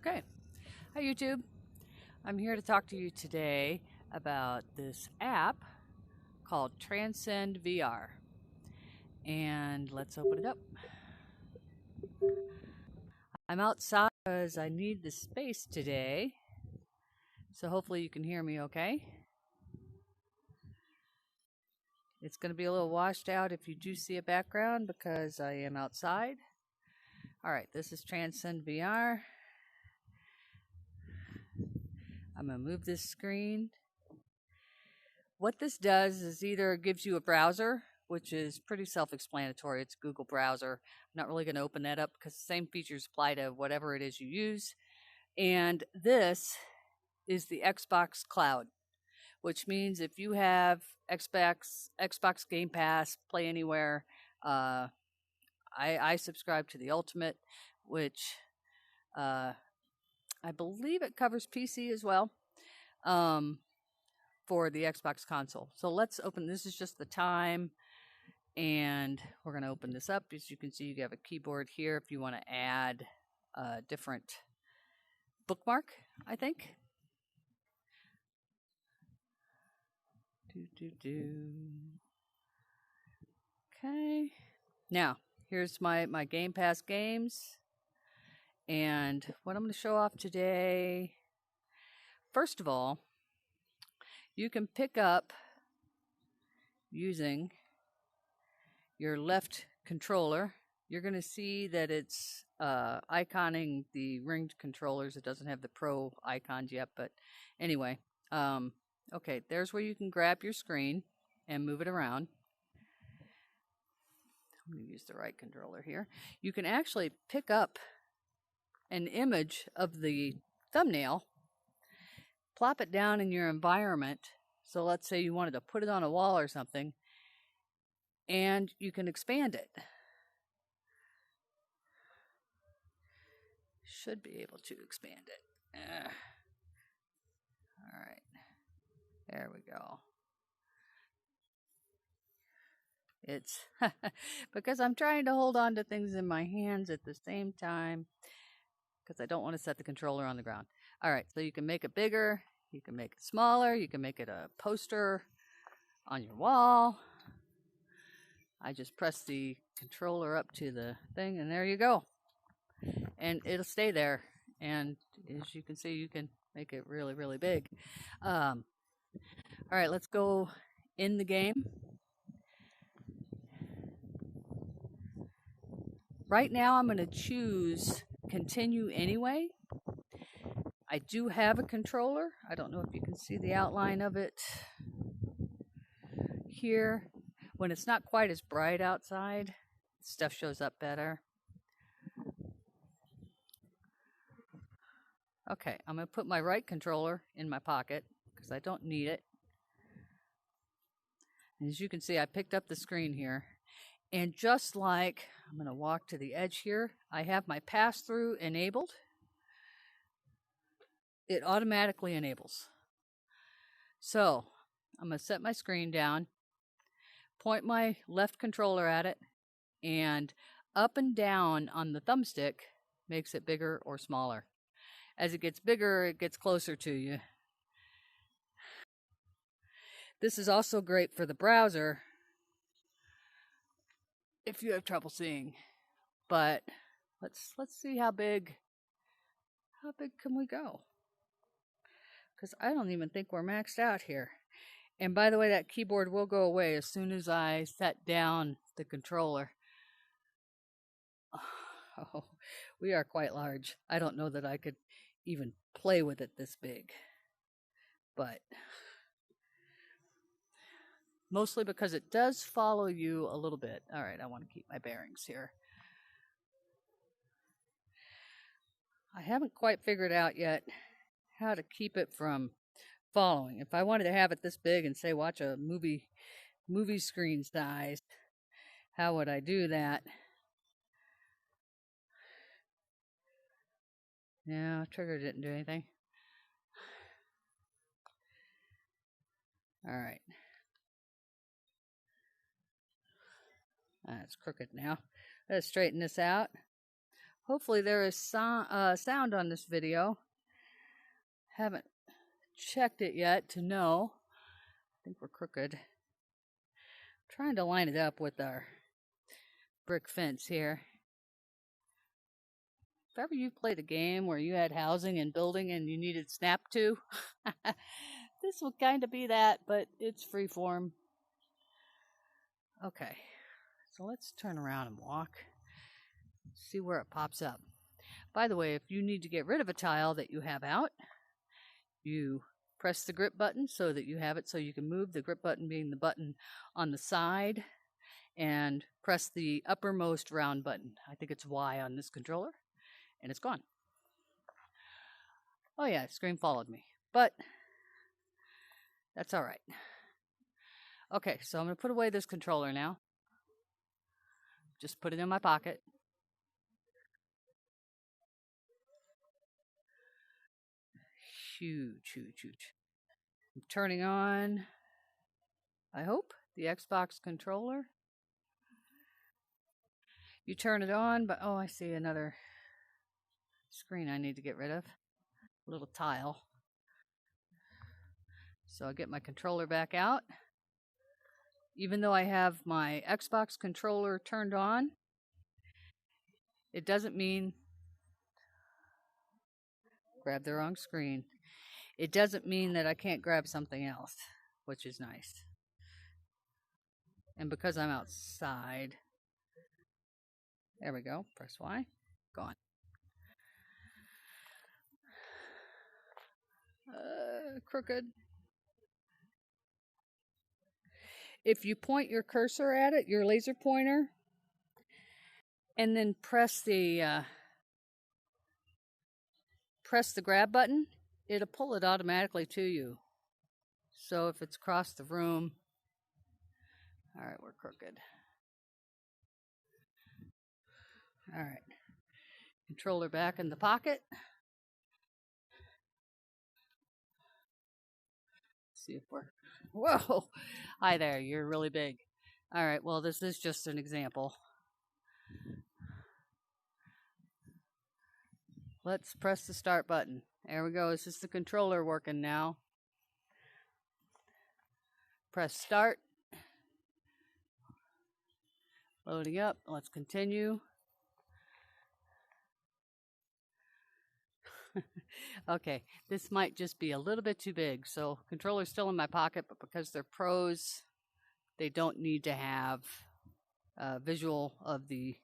Okay. Hi YouTube. I'm here to talk to you today about this app called Transcend VR. And let's open it up. I'm outside because I need the space today. So hopefully you can hear me okay. It's going to be a little washed out if you do see a background because I am outside. Alright, this is Transcend VR. I'm going to move this screen. What this does is either gives you a browser, which is pretty self-explanatory. It's a Google browser. I'm not really going to open that up because the same features apply to whatever it is you use. And this is the Xbox Cloud, which means if you have Xbox Game Pass, Play Anywhere, I subscribe to the Ultimate, which I believe it covers PC as well. For the Xbox console. So let's open, this is just the time, and we're going to open this up. As you can see, you have a keyboard here if you want to add a different bookmark, I think. Okay. Now, here's my Game Pass games. And what I'm going to show off today, first of all, you can pick up using your left controller. You're going to see that it's iconing the ringed controllers. It doesn't have the Pro icons yet, but anyway. Okay, there's where you can grab your screen and move it around. I'm going to use the right controller here. You can actually pick up an image of the thumbnail, plop it down in your environment. So let's say you wanted to put it on a wall or something, and you can expand it. Should be able to expand it. All right, there we go. It's because I'm trying to hold on to things in my hands at the same time because I don't want to set the controller on the ground. All right, so you can make it bigger, you can make it smaller, you can make it a poster on your wall. I just press the controller up to the thing, and there you go. And it'll stay there. And as you can see, you can make it really, really big. All right, let's go in the game. Right now, I'm going to choose continue anyway. I do have a controller. I don't know if you can see the outline of it here. When it's not quite as bright outside, stuff shows up better. Okay, I'm going to put my right controller in my pocket because I don't need it. And as you can see, I picked up the screen here. And just like, I'm going to walk to the edge here, I have my pass-through enabled. It automatically enables. So, I'm going to set my screen down, point my left controller at it, and up and down on the thumbstick makes it bigger or smaller. As it gets bigger, it gets closer to you. This is also great for the browser if you have trouble seeing. But let's see how big can we go? Because I don't even think we're maxed out here. And by the way, that keyboard will go away as soon as I set down the controller. Oh, we are quite large. I don't know that I could even play with it this big. But mostly because it does follow you a little bit. All right, I want to keep my bearings here. I haven't quite figured out yet how to keep it from following. If I wanted to have it this big and say watch a movie screen size, how would I do that? No, trigger didn't do anything. All right. That's crooked now. Let's straighten this out. Hopefully there is sound on this video. Haven't checked it yet to know. I think we're crooked. Trying to line it up with our brick fence here. If ever you played a game where you had housing and building and you needed snap to, this will kind of be that, but it's freeform. Okay, so let's turn around and walk. See where it pops up. By the way, if you need to get rid of a tile that you have out, you press the grip button so that you have it so you can move, the grip button being the button on the side, and press the uppermost round button. I think it's Y on this controller, and it's gone. Oh yeah, screen followed me, but that's all right. Okay, so I'm going to put away this controller now. Just put it in my pocket. Huge, huge, huge. I'm turning on, I hope, the Xbox controller. You turn it on, but oh, I see another screen I need to get rid of. A little tile. So I get my controller back out. Even though I have my Xbox controller turned on, it doesn't mean, grab the wrong screen. It doesn't mean that I can't grab something else, which is nice. And because I'm outside, there we go, press Y, gone. Crooked. If you point your cursor at it, your laser pointer, and then press the grab button, it'll pull it automatically to you. So if it's across the room, all right, we're crooked. All right, controller back in the pocket. See if we're, whoa, hi there, you're really big. All right, well, this is just an example. Let's press the start button. There we go. This is the controller working now. Press start. Loading up. Let's continue. Okay, this might just be a little bit too big. So controller's still in my pocket, but because they're pros, they don't need to have a visual of the,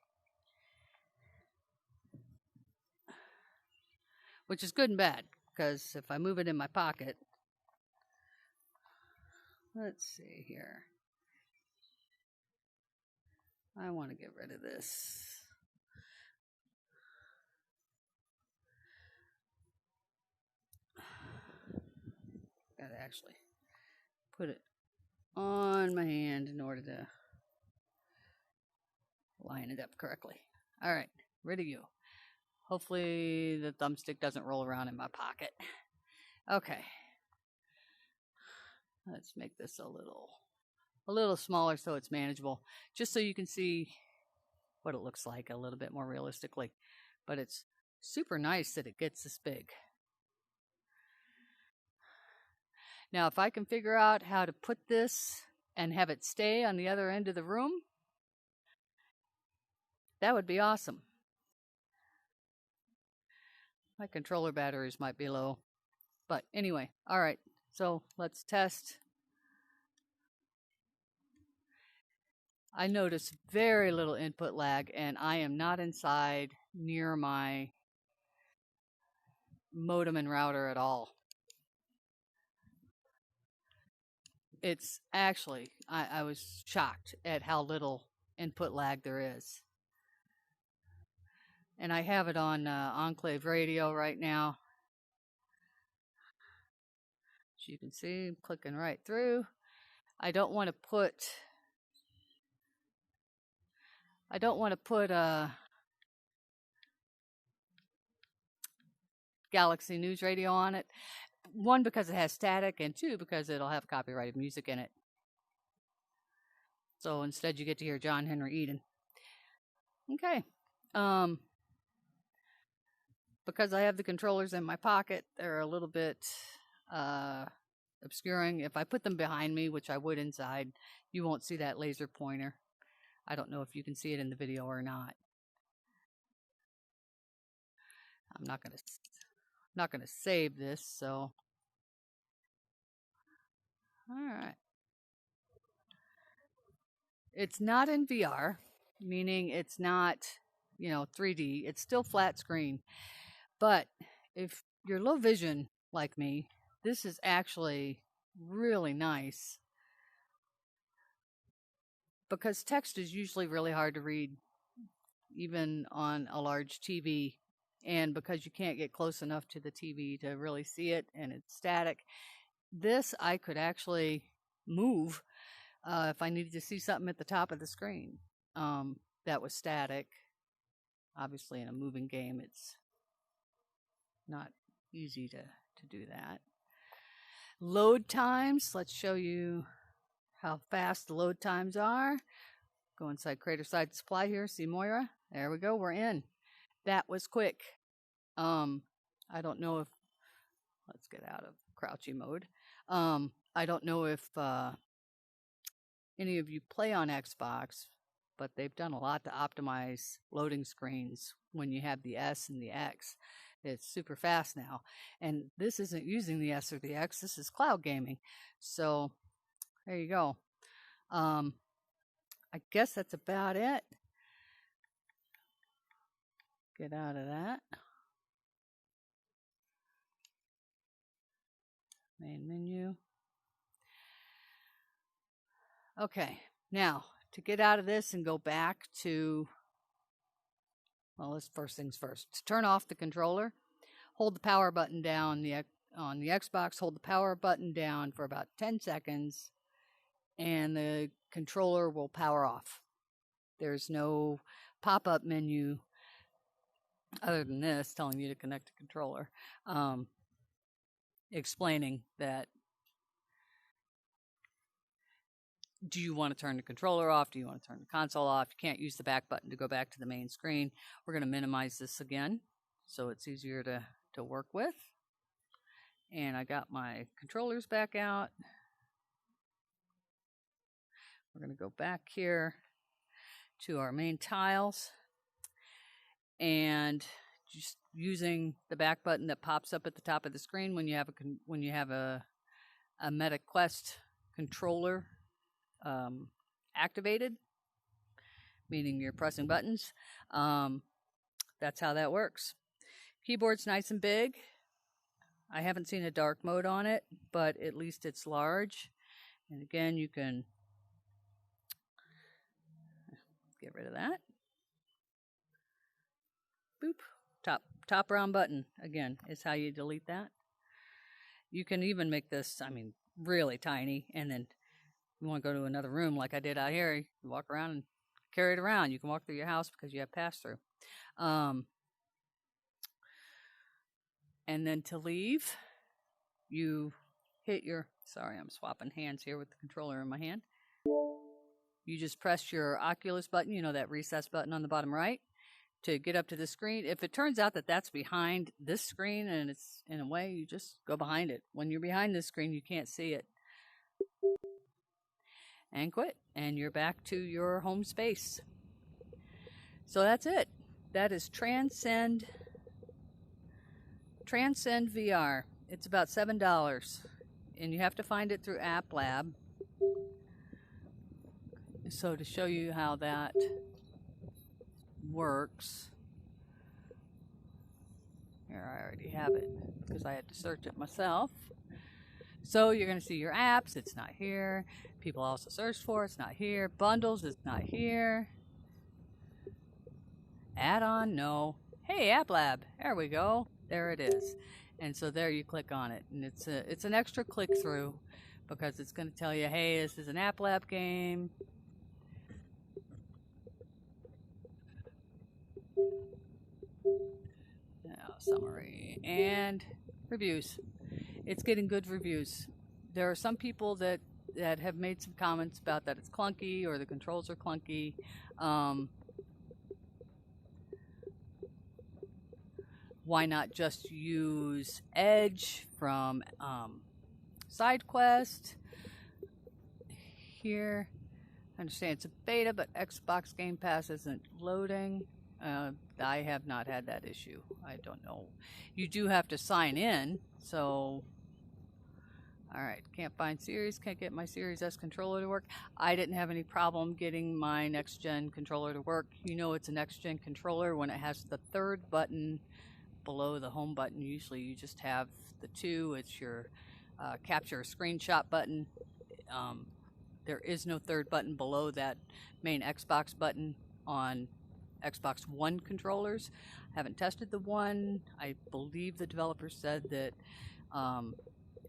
which is good and bad, because if I move it in my pocket, let's see here. I want to get rid of this. Gotta actually put it on my hand in order to line it up correctly. All right, rid of you. Hopefully the thumbstick doesn't roll around in my pocket. Okay. Let's make this a little smaller so it's manageable, just so you can see what it looks like a little bit more realistically. But it's super nice that it gets this big. Now, if I can figure out how to put this and have it stay on the other end of the room, that would be awesome. My controller batteries might be low. But anyway, all right, so let's test. I notice very little input lag, and I am not inside near my modem and router at all. It's actually, I was shocked at how little input lag there is. And I have it on Enclave Radio right now. As you can see, I'm clicking right through. I don't want to put Galaxy News Radio on it. One, because it has static, and two, because it'll have copyrighted music in it. So instead you get to hear John Henry Eden. Okay. because I have the controllers in my pocket, they're a little bit obscuring. If I put them behind me, which I would inside, you won't see that laser pointer. I don't know if you can see it in the video or not. I'm not gonna save this, so all right. It's not in VR, meaning it's not, 3D. It's still flat screen. But if you're low vision like me, this is actually really nice, because text is usually really hard to read, even on a large TV. And because you can't get close enough to the TV to really see it, and it's static, this I could actually move if I needed to see something at the top of the screen that was static. Obviously, in a moving game, it's not easy to do that. Load times. Let's show you how fast the load times are. Go inside Craterside Supply here. See Moira? There we go. We're in. That was quick. I don't know if, let's get out of crouchy mode. I don't know if any of you play on Xbox, but they've done a lot to optimize loading screens when you have the S and the X. It's super fast now. And this isn't using the S or the X. This is cloud gaming. So there you go. I guess that's about it. Get out of that. Main menu. Okay, now to get out of this and go back to, well, let's first things first. To turn off the controller, hold the power button down on the Xbox, hold the power button down for about 10 seconds, and the controller will power off. There's no pop-up menu other than this telling you to connect the controller, explaining that, do you want to turn the controller off? Do you want to turn the console off? You can't use the back button to go back to the main screen. We're going to minimize this again so it's easier to work with. And I got my controllers back out. We're going to go back here to our main tiles, and just using the back button that pops up at the top of the screen when you have a SIDEQUEST controller activated, meaning you're pressing buttons. That's how that works. Keyboard's nice and big. I haven't seen a dark mode on it, but at least it's large. And again, you can get rid of that. Boop. Top round button, again, is how you delete that. You can even make this, really tiny, and then you want to go to another room like I did out here, you walk around and carry it around. You can walk through your house because you have pass-through. And then to leave, you hit your, sorry, I'm swapping hands here with the controller in my hand. You just press your Oculus button, that recess button on the bottom right, to get up to the screen. If it turns out that that's behind this screen and it's in a way, you just go behind it. When you're behind this screen, you can't see it. And quit, and you're back to your home space. So that's it. That is Transcend VR. It's about $7, and you have to find it through App Lab. So to show you how that works, here, I already have it because I had to search it myself. So you're going to see your apps, it's not here. People also search for, it's not here. Bundles, it's not here. Add-on, no. Hey, App Lab, there we go. There it is. And so there you click on it. And it's an extra click through because it's going to tell you, hey, this is an App Lab game. Now, summary and reviews. It's getting good reviews. There are some people that have made some comments about that it's clunky or the controls are clunky. why not just use Edge from SIDEQUEST here? I understand it's a beta, but Xbox Game Pass isn't loading. I have not had that issue. I don't know. You do have to sign in, so... Alright, can't find Series, can't get my Series S controller to work. I didn't have any problem getting my next-gen controller to work. You know it's a next-gen controller when it has the third button below the home button. Usually you just have the two. It's your capture a screenshot button. There is no third button below that main Xbox button on Xbox One controllers. Haven't tested the one. I believe the developer said that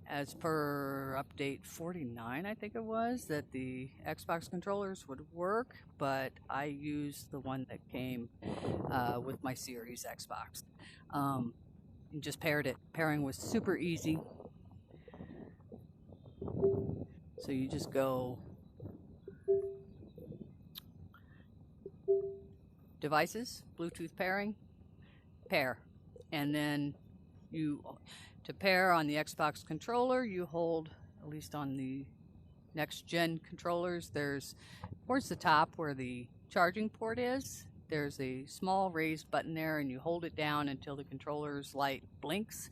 as per update 49, I think it was, that the Xbox controllers would work, but I used the one that came with my Series Xbox. And just paired it. Pairing was super easy. So you just go devices, Bluetooth pairing, pair, and then to pair on the Xbox controller, you hold, at least on the next gen controllers, there's towards the top where the charging port is, there's a small raised button there, and you hold it down until the controller's light blinks,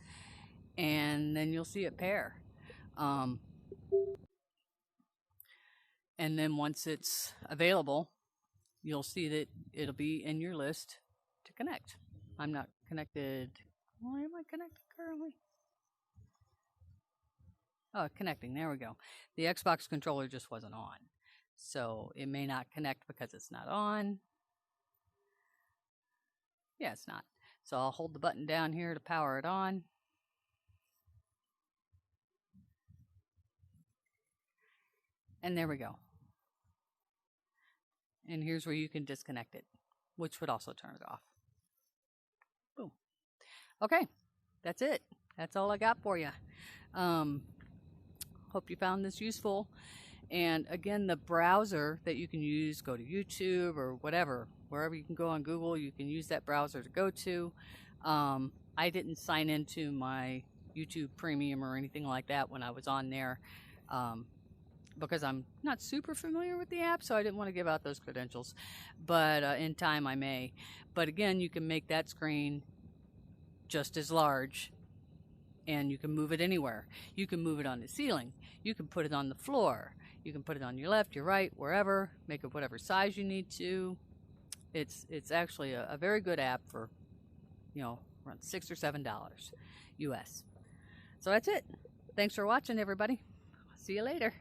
and then you'll see it pair. And then once it's available, you'll see that it'll be in your list to connect. I'm not connected. Why am I connected currently? Oh, connecting. There we go. The Xbox controller just wasn't on. So it may not connect because it's not on. Yeah, it's not. So I'll hold the button down here to power it on. And there we go. And here's where you can disconnect it, which would also turn it off. Boom. Okay, that's it. That's all I got for you. Hope you found this useful. And again, the browser that you can use, go to YouTube or whatever, wherever you can go on Google, you can use that browser to go to. I didn't sign into my YouTube Premium or anything like that when I was on there. Because I'm not super familiar with the app, so I didn't want to give out those credentials. But in time I may. But again, you can make that screen just as large, and you can move it anywhere. You can move it on the ceiling. You can put it on the floor. You can put it on your left, your right, wherever. Make it whatever size you need to. It's actually a very good app for, you know, around $6 or $7 US. So that's it. Thanks for watching, everybody. See you later.